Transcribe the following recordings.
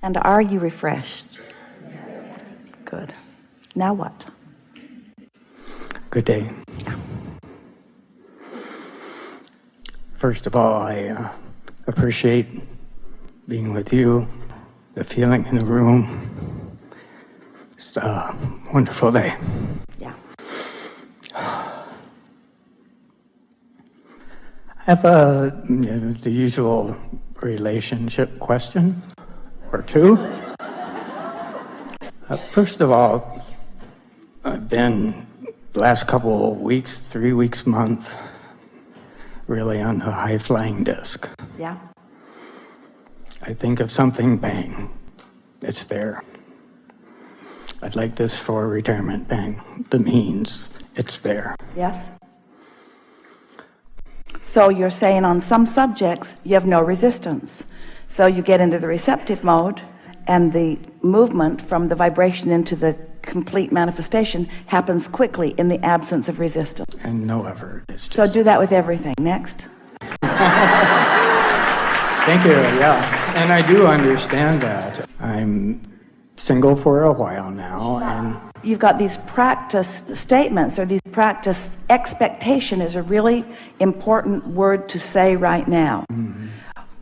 And are you refreshed? Good. Now what? Good day. First of all, I appreciate being with you, the feeling in the room. It's a wonderful day. Yeah. I have the usual relationship question or two. First of all, I've been the last couple of weeks, 3 weeks, month, really on the high-flying disc. Yeah. I think of something, bang, it's there. I'd like this for retirement, bang, the means, it's there. Yes. So you're saying on some subjects you have no resistance. So you get into the receptive mode, and the movement from the vibration into the complete manifestation happens quickly in the absence of resistance. And no effort. It's just... So do that with everything. Next. Thank you, yeah. And I do understand that. I'm single for a while now, and you've got these practice statements, or these practice expectation is a really important word to say right now. Mm-hmm.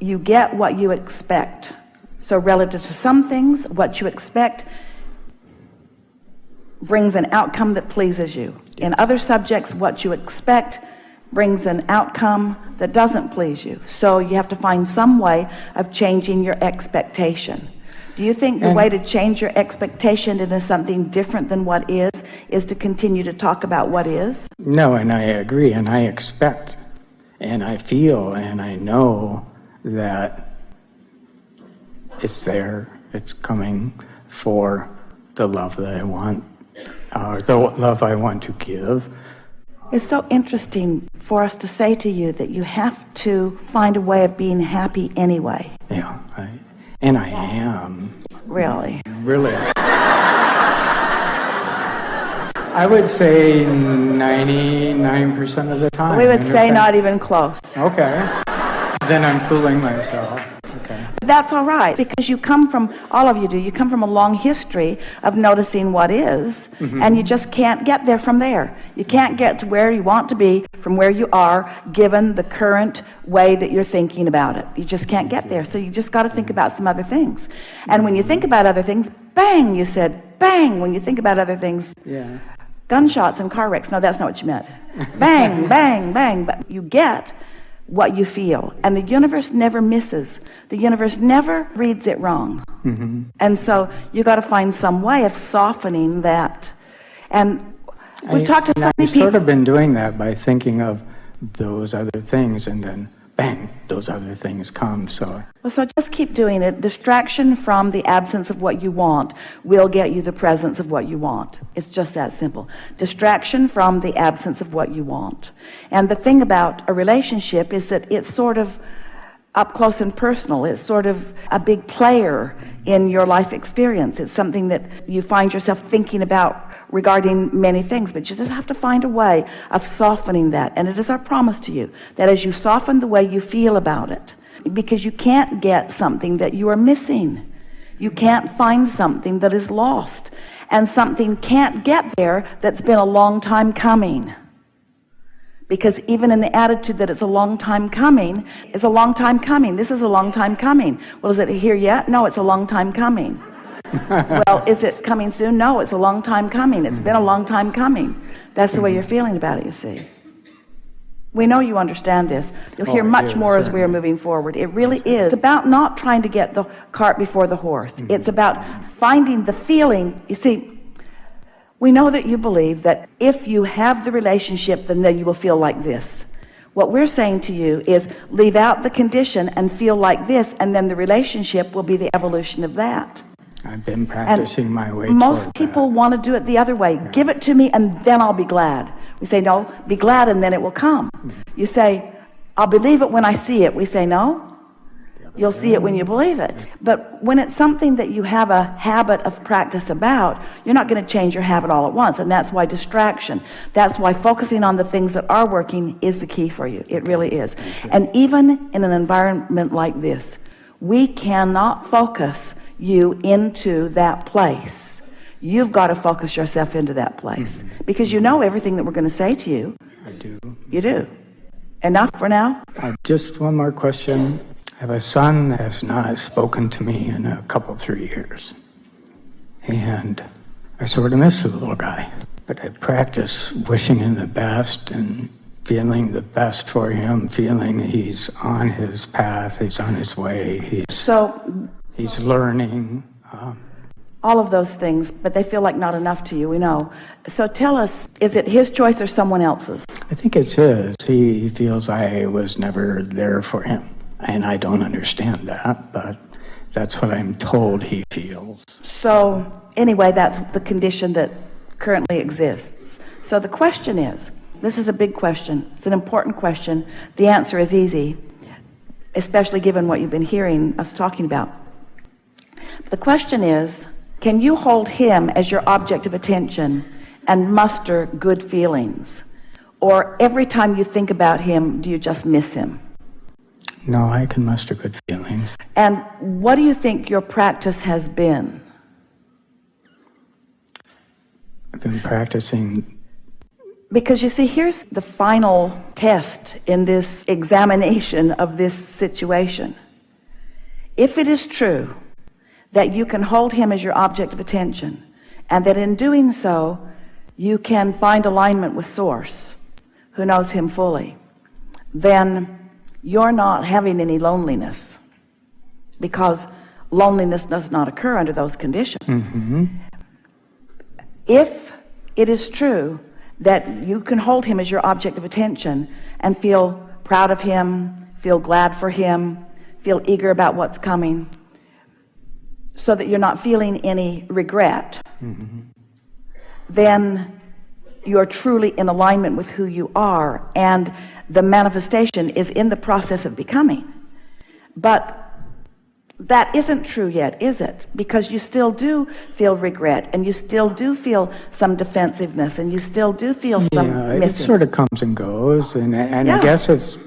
You get what you expect. So relative to some things, what you expect brings an outcome that pleases you. Yes. In other subjects, what you expect brings an outcome that doesn't please you. So you have to find some way of changing your expectation. Do you think the way to change your expectation into something different than what is to continue to talk about what is? No, and I agree, and I expect, and I feel, and I know that it's there, it's coming for the love that I want, the love I want to give. It's so interesting for us to say to you that you have to find a way of being happy anyway. Yeah, and I am. Really? Really. I would say 99% of the time. We would say not even close. Okay. Then I'm fooling myself. Okay. That's all right, because you come from, all of you do, you come from a long history of noticing what is, mm-hmm. and you just can't get there from there. You can't get to where you want to be from where you are, given the current way that you're thinking about it. You just can't get there, so you just got to think about some other things. And when you think about other things, bang, you said, bang, when you think about other things. Yeah. Gunshots and car wrecks. No, that's not what you meant. Bang, bang, bang. But you get what you feel. And the universe never misses. The universe never reads it wrong. Mm-hmm. And so you got to find some way of softening that. And we've talked to so many people. I've sort of been doing that by thinking of those other things, and then bang, those other things come. So just keep doing it. Distraction from the absence of what you want will get you the presence of what you want. It's just that simple. Distraction from the absence of what you want. And the thing about a relationship is that it's sort of up close and personal. It's sort of a big player in your life experience. It's something that you find yourself thinking about regarding many things, but you just have to find a way of softening that. And it is our promise to you that as you soften the way you feel about it, because you can't get something that you are missing. You can't find something that is lost. And something can't get there that's been a long time coming. Because even in the attitude that it's a long time coming, it's a long time coming. This is a long time coming. Well, is it here yet? No, it's a long time coming. Well, is it coming soon? No, it's a long time coming. It's been a long time coming. That's the way you're feeling about it, you see. We know you understand this. You'll hear much more as we are moving forward. It really is. It's about not trying to get the cart before the horse. It's about finding the feeling. You see, we know that you believe that if you have the relationship, then you will feel like this. What we're saying to you is leave out the condition and feel like this, and then the relationship will be the evolution of that. I've been practicing my way most people want to do it the other way. Yeah. Give it to me and then I'll be glad. We say, no, be glad and then it will come. You say, I'll believe it when I see it. We say, no, you'll see it when you believe it. But when it's something that you have a habit of practice about, you're not going to change your habit all at once. And that's why distraction, that's why focusing on the things that are working is the key for you. It really is. And even in an environment like this, we cannot focus you into that place. You've got to focus yourself into that place because you know everything that we're going to say to you. I do. You do. Enough for now? Just one more question. I have a son that has not spoken to me in a couple, 3 years. And I sort of miss the little guy. But I practice wishing him the best and feeling the best for him, feeling he's on his path, he's on his way, he's learning. All of those things, but they feel like not enough to you, we know. So tell us, is it his choice or someone else's? I think it's his. He feels I was never there for him. And I don't understand that, but that's what I'm told he feels. So anyway, that's the condition that currently exists. So the question is, this is a big question. It's an important question. The answer is easy, especially given what you've been hearing us talking about. But the question is, can you hold him as your object of attention and muster good feelings? Or every time you think about him, do you just miss him? No, I can muster good feelings. And what do you think your practice has been? I've been practicing. Because you see, here's the final test in this examination of this situation. If it is true that you can hold him as your object of attention, and that in doing so, you can find alignment with Source, who knows him fully, then you're not having any loneliness, because loneliness does not occur under those conditions. Mm-hmm. If it is true that you can hold him as your object of attention and feel proud of him, feel glad for him, feel eager about what's coming, so that you're not feeling any regret, then you're truly in alignment with who you are, and the manifestation is in the process of becoming. But that isn't true yet, is it? Because you still do feel regret, and you still do feel some defensiveness, and you still do feel some missing. It sort of comes and goes, and I guess it's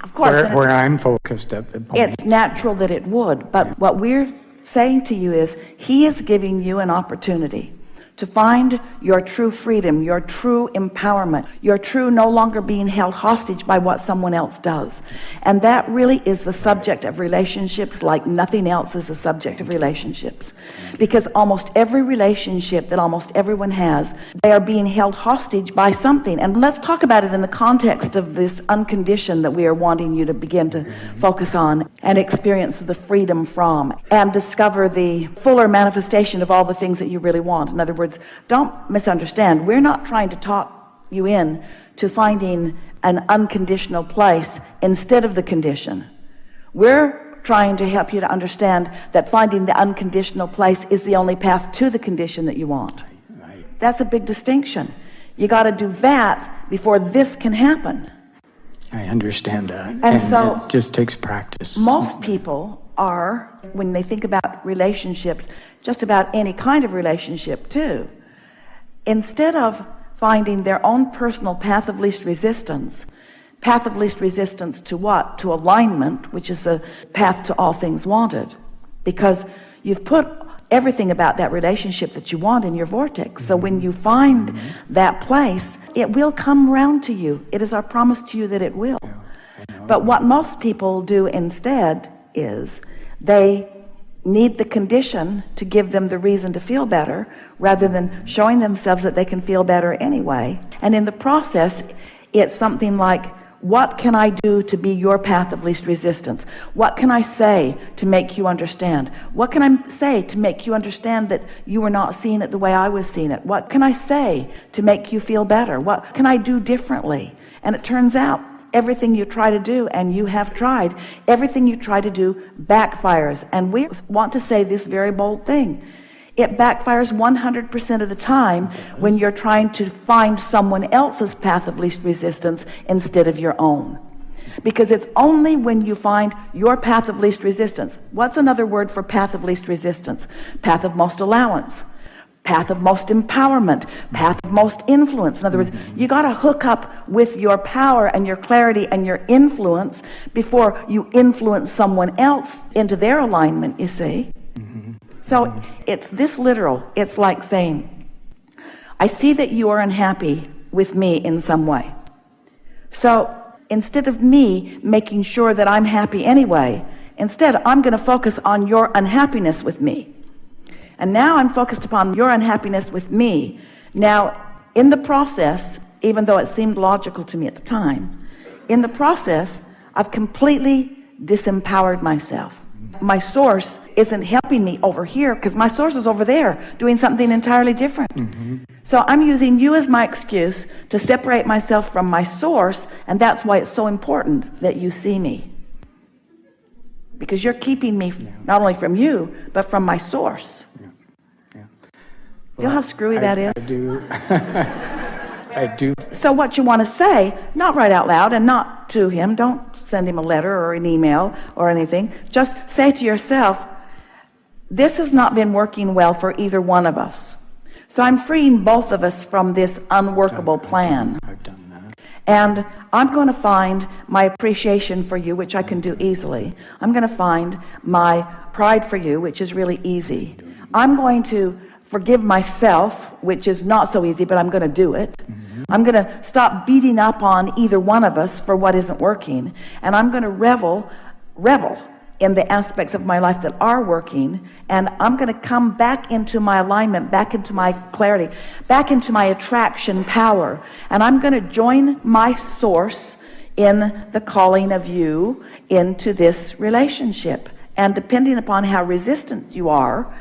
of course, where I'm focused at the point. It's natural that it would, but what we're saying to you is, he is giving you an opportunity to find your true freedom, your true empowerment, your true no longer being held hostage by what someone else does. And that really is the subject of relationships like nothing else is the subject of relationships. Because almost every relationship that almost everyone has, they are being held hostage by something. And let's talk about it in the context of this unconditioned that we are wanting you to begin to focus on and experience the freedom from, and discover the fuller manifestation of all the things that you really want. In other words, don't misunderstand. We're not trying to talk you in to finding an unconditional place instead of the condition. We're trying to help you to understand that finding the unconditional place is the only path to the condition that you want. Right. That's a big distinction. You got to do that before this can happen. I understand that. And so it just takes practice. Most people are, when they think about relationships, just about any kind of relationship too, instead of finding their own personal path of least resistance to what? To alignment, which is the path to all things wanted, because you've put everything about that relationship that you want in your vortex. So when you find that place, it will come around to you. It is our promise to you that it will. But what most people do instead is they need the condition to give them the reason to feel better, rather than showing themselves that they can feel better anyway. And in the process, it's something like, what can I do to be your path of least resistance? What can I say to make you understand? What can I say to make you understand that you were not seeing it the way I was seeing it? What can I say to make you feel better? What can I do differently? And it turns out everything you try to do, and you have tried, everything you try to do backfires. And we want to say this very bold thing. It backfires 100% of the time when you're trying to find someone else's path of least resistance instead of your own. Because it's only when you find your path of least resistance. What's another word for path of least resistance? Path of most allowance. Path of most empowerment, path of most influence. In other words, you got to hook up with your power and your clarity and your influence before you influence someone else into their alignment, you see. So it's this literal. It's like saying, I see that you are unhappy with me in some way. So instead of me making sure that I'm happy anyway, instead I'm going to focus on your unhappiness with me. And now I'm focused upon your unhappiness with me. Now, in the process, even though it seemed logical to me at the time, in the process, I've completely disempowered myself. My source isn't helping me over here because my source is over there doing something entirely different. So I'm using you as my excuse to separate myself from my source, and that's why it's so important that you see me. Because you're keeping me not only from you, but from my source. Well, you know how screwy that is? I do. I do. So what you want to say, not right out loud and not to him, don't send him a letter or an email or anything. Just say to yourself, this has not been working well for either one of us. So I'm freeing both of us from this unworkable plan. I've done that. And I'm going to find my appreciation for you, which I can do easily. I'm going to find my pride for you, which is really easy. I'm going to forgive myself, which is not so easy, but I'm going to do it. I'm going to stop beating up on either one of us for what isn't working. And I'm going to revel in the aspects of my life that are working, and I'm going to come back into my alignment, back into my clarity, back into my attraction power, and I'm going to join my source in the calling of you into this relationship. And depending upon how resistant you are,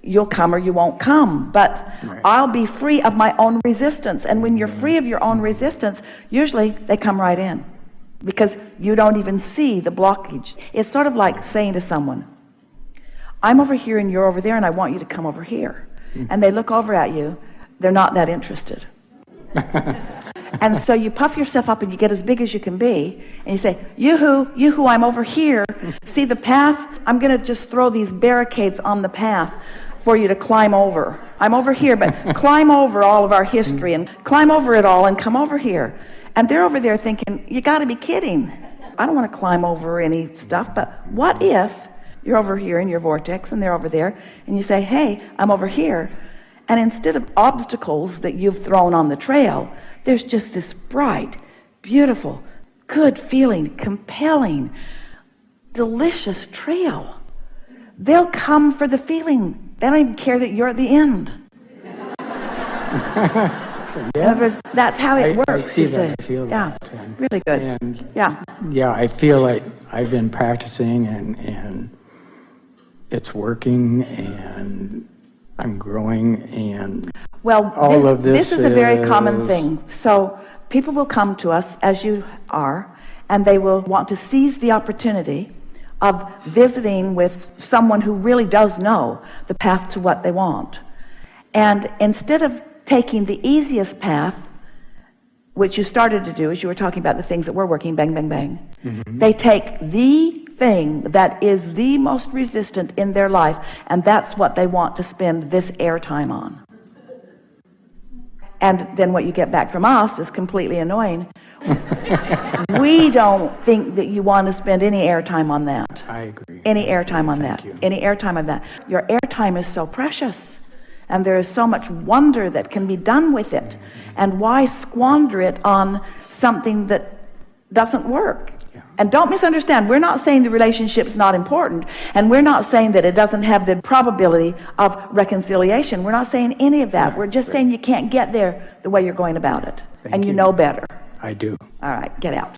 you'll come or you won't come, but I'll be free of my own resistance. And when you're free of your own resistance, usually they come right in, because you don't even see the blockage. It's sort of like saying to someone, I'm over here and you're over there, and I want you to come over here. And they look over at you, they're not that interested. And so you puff yourself up and you get as big as you can be, and you say, you-hoo, I'm over here. See the path? I'm going to just throw these barricades on the path for you to climb over. I'm over here, but climb over all of our history and climb over it all and come over here. And they're over there thinking, you got to be kidding. I don't want to climb over any stuff, but what if you're over here in your vortex and they're over there, and you say, hey, I'm over here. And instead of obstacles that you've thrown on the trail, there's just this bright, beautiful, good feeling, compelling, delicious trail. They'll come for the feeling. They don't even care that you're at the end. In other words, that's how it works. I see that. I feel that. Yeah, really good. And yeah, I feel like I've been practicing, and it's working, and I'm growing, and all of this is a very common thing. So people will come to us, as you are, and they will want to seize the opportunity of visiting with someone who really does know the path to what they want. And instead of taking the easiest path, which you started to do as you were talking about the things that were working, bang, bang, bang, they take the thing that is the most resistant in their life, and that's what they want to spend this airtime on. And then what you get back from us is completely annoying. We don't think that you want to spend any airtime on that. I agree. Any airtime on Thank that. you. Any airtime on that. Your airtime is so precious, and there is so much wonder that can be done with it. And why squander it on something that doesn't work? And don't misunderstand, we're not saying the relationship's not important, and we're not saying that it doesn't have the probability of reconciliation. We're not saying any of that. We're just saying you can't get there the way you're going about it. Thank and you you. know better. I do. All right, get out.